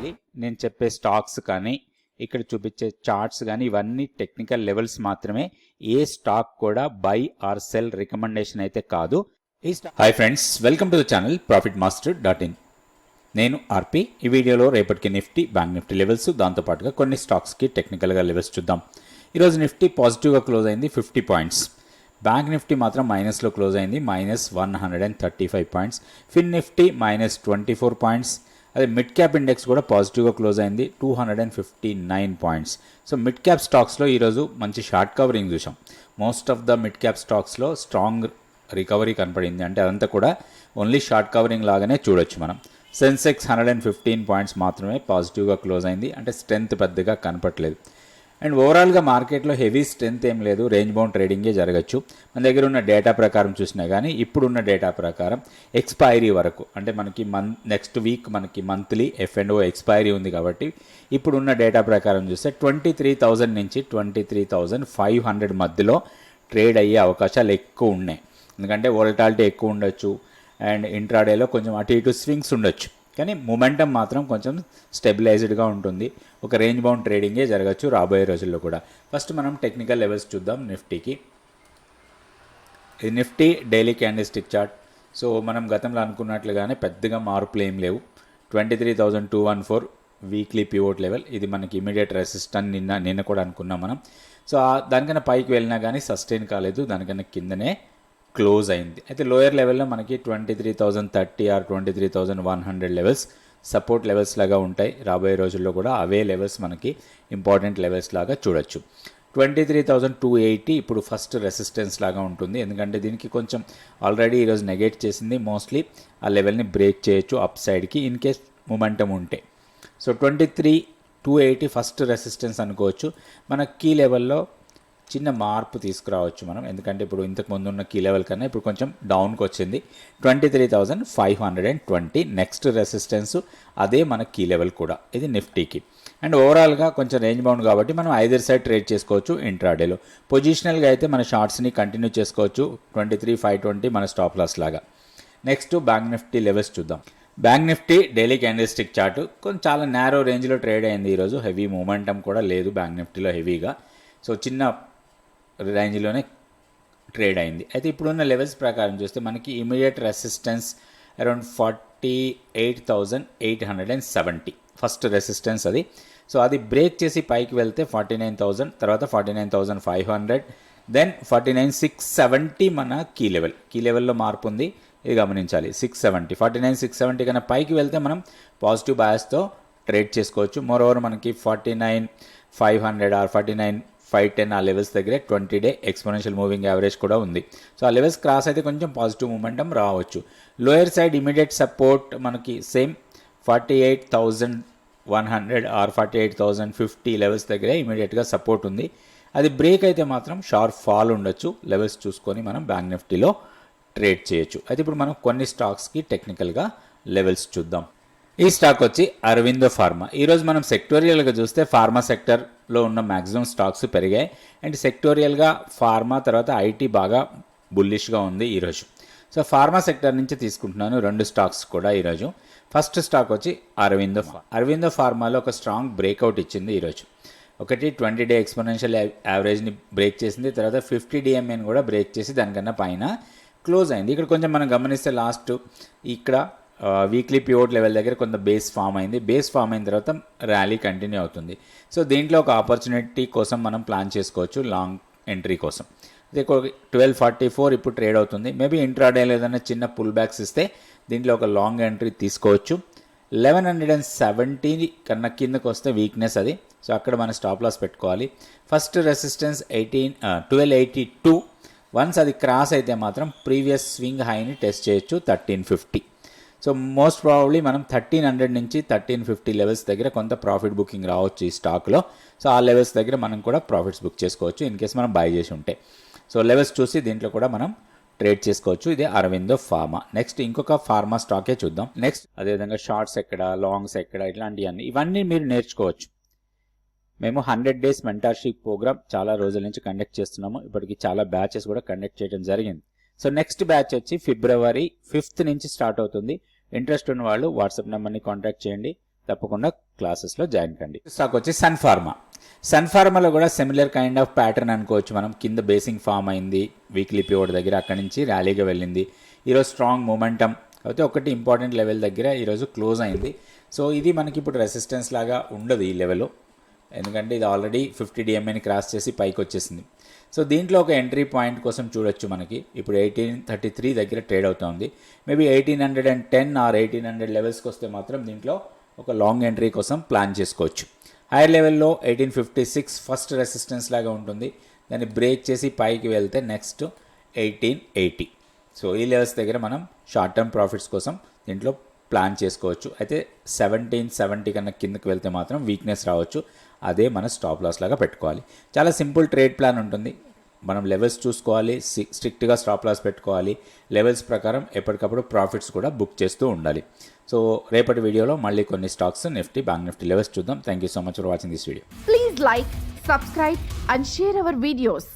గమనించాలి. నేను చెప్పే స్టాక్స్ కానీ ఇక్కడ చూపించే చార్ట్స్ కానీ ఇవన్నీ టెక్నికల్ లెవెల్స్ మాత్రమే. ఏ స్టాక్ కూడా బై ఆర్ సెల్ రికమెండేషన్ అయితే కాదు. Hi friends, welcome to the channel profitmaster.in. నేను ఆర్పి. ఈ వీడియోలో రేపటికి నిఫ్టీ, బ్యాంక్ నిఫ్టీ లెవెల్స్, దాంతోపాటుగా కొన్ని స్టాక్స్కి టెక్నికల్గా లెవెల్స్ చూద్దాం. ఈరోజు నిఫ్టీ పాజిటివ్గా క్లోజ్ అయింది 50 పాయింట్స్. బ్యాంక్ నిఫ్టీ మాత్రం మైనస్లో క్లోజ్ అయింది -135 పాయింట్స్. ఫిన్ నిఫ్టీ -24 పాయింట్స్. అదే మిడ్ క్యాప్ ఇండెక్స్ కూడా పాజిటివ్గా క్లోజ్ అయింది 259 పాయింట్స్. సో మిడ్ క్యాప్ స్టాక్స్లో ఈరోజు మంచి షార్ట్ కవరింగ్ చూసాం. Most of the mid cap స్టాక్స్లో స్ట్రాంగ్ రికవరీ కనపడింది. అంటే అదంతా కూడా ఓన్లీ షార్ట్ కవరింగ్ లాగానే చూడొచ్చు మనం. సెన్సెక్స్ 115 పాయింట్స్ మాత్రమే పాజిటివ్గా క్లోజ్ అయింది. అంటే స్ట్రెంత్ పెద్దగా కనపట్లేదు. అండ్ ఓవరాల్గా మార్కెట్లో హెవీ స్ట్రెంత్ ఏం లేదు, రేంజ్ బౌండ్ ట్రేడింగే జరగచ్చు. మన దగ్గర ఉన్న డేటా ప్రకారం చూసినా కానీ ఇప్పుడున్న డేటా ప్రకారం ఎక్స్పైరీ వరకు, అంటే మనకి నెక్స్ట్ వీక్ మనకి మంత్లీ F&O ఎక్స్పైరీ ఉంది కాబట్టి ఇప్పుడున్న డేటా ప్రకారం చూస్తే 23,000 నుంచి 23,500 మధ్యలో ట్రేడ్ అయ్యే అవకాశాలు ఎక్కువ ఉన్నాయి. ఎందుకంటే వోలటాలిటీ ఎక్కువ ఉండొచ్చు అండ్ ఇంట్రాడేలో కొంచెం అటు ఇటు స్వింగ్స్ ఉండొచ్చు. కానీ మొమెంటం మాత్రం కొంచెం స్టెబిలైజ్డ్గా ఉంటుంది. ఒక రేంజ్ బౌండ్ ట్రేడింగే జరగచ్చు రాబోయే రోజుల్లో కూడా. ఫస్ట్ మనం టెక్నికల్ లెవెల్స్ చూద్దాం నిఫ్టీకి. ఇది Nifty daily candlestick chart. So మనం గతంలో అనుకున్నట్లుగానే పెద్దగా మార్పులు ఏం లేవు. 23,214 వీక్లీ పివోట్ లెవెల్. ఇది మనకి ఇమీడియట్ రెసిస్టెన్స్ నిన్న కూడా అనుకున్నాం మనం. సో దానికన్నా పైకి వెళ్ళినా కానీ సస్టైన్ కాలేదు, దానికన్నా కిందనే క్లోజ్ అయింది. అయితే లోయర్ లెవెల్లో మనకి 23,030 ఆర్ 23,100 లెవెల్స్ సపోర్ట్ లెవెల్స్ లాగా ఉంటాయి. రాబోయే రోజుల్లో కూడా అవే లెవెల్స్ మనకి ఇంపార్టెంట్ లెవెల్స్ లాగా చూడొచ్చు. 23,280 ఇప్పుడు ఫస్ట్ రెసిస్టెన్స్ లాగా ఉంటుంది. ఎందుకంటే దీనికి కొంచెం ఆల్రెడీ ఈరోజు నెగెట్ చేసింది. మోస్ట్లీ ఆ లెవెల్ని బ్రేక్ చేయొచ్చు అప్ సైడ్కి ఇన్ కేస్ మొమెంటం ఉంటే. సో 23,280 ఫస్ట్ రెసిస్టెన్స్ అనుకోవచ్చు. మన కీ లెవెల్లో చిన్న మార్పు తీసుకురావచ్చు మనం. ఎందుకంటే ఇప్పుడు ఇంతకు ముందు ఉన్న కీ లెవెల్ కన్నా ఇప్పుడు కొంచెం డౌన్కి వచ్చింది. 23,520 నెక్స్ట్ రెసిస్టెన్స్, అదే మన కీ లెవెల్ కూడా. ఇది నిఫ్టీకి. అండ్ ఓవరాల్గా కొంచెం రేంజ్ బౌండ్ కాబట్టి మనం ఐదర్ సైడ్ ట్రేడ్ చేసుకోవచ్చు ఇంట్రాడేలో. పొజిషనల్గా అయితే మన షార్ట్స్ని కంటిన్యూ చేసుకోవచ్చు. 23,520 మన స్టాప్ లాస్ లాగా. నెక్స్ట్ బ్యాంక్ నిఫ్టీ లెవెల్స్ చూద్దాం. Bank Nifty daily candlestick chart కొంచెం చాలా నేరో రేంజ్లో ట్రేడ్ అయింది ఈరోజు. హెవీ మూమెంటం కూడా లేదు బ్యాంక్ నిఫ్టీలో హెవీగా. సో చిన్న రేంజ్లోనే ట్రేడ్ అయింది. అయితే ఇప్పుడున్న లెవెల్స్ ప్రకారం చూస్తే మనకి immediate resistance around 48,870 first resistance అది. సో అది బ్రేక్ చేసి పైకి వెళ్తే 49,000, తర్వాత 49,500, దెన్ 49,670 మన కీ లెవెల్. కీ లెవెల్లో మార్పు ఉంది, ఇది గమనించాలి. 670 49,670 కన్నా పైకి వెళ్తే మనం పాజిటివ్ బయాస్తో ట్రేడ్ చేసుకోవచ్చు. మోరోవర్ మనకి 49,500 ఆర్ 49,510 ఆ లెవెల్స్ దగ్గరే 20-డే ఎక్స్పోనెన్షియల్ మూవింగ్ యావరేజ్ కూడా ఉంది. సో ఆ లెవెల్స్ క్రాస్ అయితే కొంచెం పాజిటివ్ మూమెంటం రావచ్చు. లోయర్ సైడ్ ఇమీడియట్ సపోర్ట్ మనకి సేమ్ 48,100 ఆర్ 48,050 లెవెల్స్ దగ్గరే ఇమీడియట్గా సపోర్ట్ ఉంది. అది బ్రేక్ అయితే మాత్రం షార్ప్ ఫాల్ ఉండొచ్చు. లెవెల్స్ చూసుకొని మనం బ్యాంక్ నిఫ్టీలో ట్రేడ్ చేయొచ్చు. అయితే ఇప్పుడు మనం కొన్ని స్టాక్స్కి టెక్నికల్గా లెవెల్స్ చూద్దాం. ఈ స్టాక్ వచ్చి అరవిందో ఫార్మా. ఈరోజు మనం సెక్టోరియల్గా చూస్తే ఫార్మా సెక్టర్లో ఉన్న మ్యాక్సిమం స్టాక్స్ పెరిగాయి. అండ్ సెక్టోరియల్గా ఫార్మా తర్వాత ఐటీ బాగా బుల్లిష్గా ఉంది ఈరోజు. సో ఫార్మా సెక్టర్ నుంచి తీసుకుంటున్నాను రెండు స్టాక్స్ కూడా ఈరోజు. ఫస్ట్ స్టాక్ వచ్చి అరవిందో ఫార్మాలో ఒక స్ట్రాంగ్ బ్రేక్అవుట్ ఇచ్చింది ఈరోజు. ఒకటి 20-డే ఎక్స్పోనెన్షియల్ యావరేజ్ని బ్రేక్ చేసింది, తర్వాత 50 DMAని కూడా బ్రేక్ చేసి దానికన్నా పైన క్లోజ్ అయింది. ఇక్కడ కొంచెం మనం గమనిస్తే లాస్ట్ ఇక్కడ వీక్లీ పివోట్ లెవెల్ దగ్గర కొంత బేస్ ఫామ్ అయింది. బేస్ ఫామ్ అయిన తర్వాత ర్యాలీ కంటిన్యూ అవుతుంది. సో దీంట్లో ఒక ఆపర్చునిటీ కోసం మనం ప్లాన్ చేసుకోవచ్చు, లాంగ్ ఎంట్రీ కోసం. అదే 1244 ఇప్పుడు ట్రేడ్ అవుతుంది. మేబీ ఇంట్రాడేలో ఏదైనా చిన్న పుల్ బ్యాక్స్ ఇస్తే దీంట్లో ఒక లాంగ్ ఎంట్రీ తీసుకోవచ్చు. 1170 కన్నా కిందకు వస్తే వీక్నెస్ అది. సో అక్కడ మన స్టాప్ లాస్ పెట్టుకోవాలి. First resistance 1282. వన్స్ అది క్రాస్ అయితే మాత్రం ప్రీవియస్ స్వింగ్ హైని టెస్ట్ చేయొచ్చు 1350. సో మోస్ట్ ప్రాబబ్లీ మనం 1300 నుంచి 1350 లెవెల్స్ దగ్గర కొంత ప్రాఫిట్ బుకింగ్ రావచ్చు ఈ స్టాక్లో. సో ఆ లెవెల్స్ దగ్గర మనం కూడా ప్రాఫిట్స్ బుక్ చేసుకోవచ్చు ఇన్ కేస్ మనం బై చేసి ఉంటే. సో లెవెల్స్ చూసి దీంట్లో కూడా మనం ట్రేడ్ చేసుకోవచ్చు. ఇదే అరవిందో ఫార్మా. నెక్స్ట్ ఇంకొక ఫార్మా స్టాకే చూద్దాం. నెక్స్ట్ అదేవిధంగా షార్ట్స్ ఎక్కడ, లాంగ్స్ ఎక్కడ, ఇట్లాంటివన్నీ ఇవన్నీ మీరు నేర్చుకోవచ్చు. మేము 100 డేస్ మెంటర్షిప్ ప్రోగ్రామ్ చాలా రోజుల నుంచి కండక్ట్ చేస్తున్నాము. ఇప్పటికి చాలా బ్యాచెస్ కూడా కండక్ట్ చేయడం జరిగింది. సో నెక్స్ట్ బ్యాచ్ వచ్చి February 5th నుంచి స్టార్ట్ అవుతుంది. ఇంట్రెస్ట్ ఉన్న వాళ్ళు వాట్సాప్ నెంబర్ని కాంటాక్ట్ చేయండి. తప్పకుండా క్లాసెస్లో జాయిన్ కండి. స్టాక్ వచ్చి సన్ ఫార్మాలో కూడా సిమిలర్ కైండ్ ఆఫ్ ప్యాటర్న్ అనుకోవచ్చు. మనం కింద బేసింగ్ ఫామ్ అయింది వీక్లీ పివోట్ దగ్గర, అక్కడి నుంచి ర్యాలీగా వెళ్ళింది. ఈరోజు స్ట్రాంగ్ మూమెంటం అయితే ఒకటి ఇంపార్టెంట్ లెవెల్ దగ్గర ఈరోజు క్లోజ్ అయింది. సో ఇది మనకి ఇప్పుడు రెసిస్టెన్స్ లాగా ఉండదు ఈ లెవెల్, ఎందుకంటే ఇది ఆల్రెడీ 50 DMAని క్రాస్ చేసి పైకి వచ్చేసింది. సో దీంట్లో ఒక ఎంట్రీ పాయింట్ కోసం చూడొచ్చు. మనకి ఇప్పుడు 1833 దగ్గర ట్రేడ్ అవుతుంది. మేబీ 1810 ఆర్ 1800 లెవెల్స్కి వస్తే మాత్రం దీంట్లో ఒక లాంగ్ ఎంట్రీ కోసం ప్లాన్ చేసుకోవచ్చు. హైయర్ లెవెల్లో 1856 ఫస్ట్ రెసిస్టెన్స్ లాగా ఉంటుంది. దాన్ని బ్రేక్ చేసి పైకి వెళ్తే నెక్స్ట్ 1880. సో ఈ లెవెల్స్ దగ్గర మనం షార్ట్ టర్మ్ ప్రాఫిట్స్ కోసం దీంట్లో ప్లాన్ చేసుకోవచ్చు. అయితే 1770 కన్నా కిందకి వెళ్తే మాత్రం వీక్నెస్ రావచ్చు. అదే మన స్టాప్ లాస్ లాగా పెట్టుకోవాలి. చాలా సింపుల్ ట్రేడ్ ప్లాన్ ఉంటుంది. మనం లెవెల్స్ చూసుకోవాలి, స్ట్రిక్ట్గా స్టాప్ లాస్ పెట్టుకోవాలి. లెవెల్స్ ప్రకారం ఎప్పటికప్పుడు ప్రాఫిట్స్ కూడా బుక్ చేస్తూ ఉండాలి. సో రేపటి వీడియోలో మళ్ళీ కొన్ని stocks Nifty, bank Nifty levels చూద్దాం. Thank you so much for watching this video. Please like, subscribe and share our videos.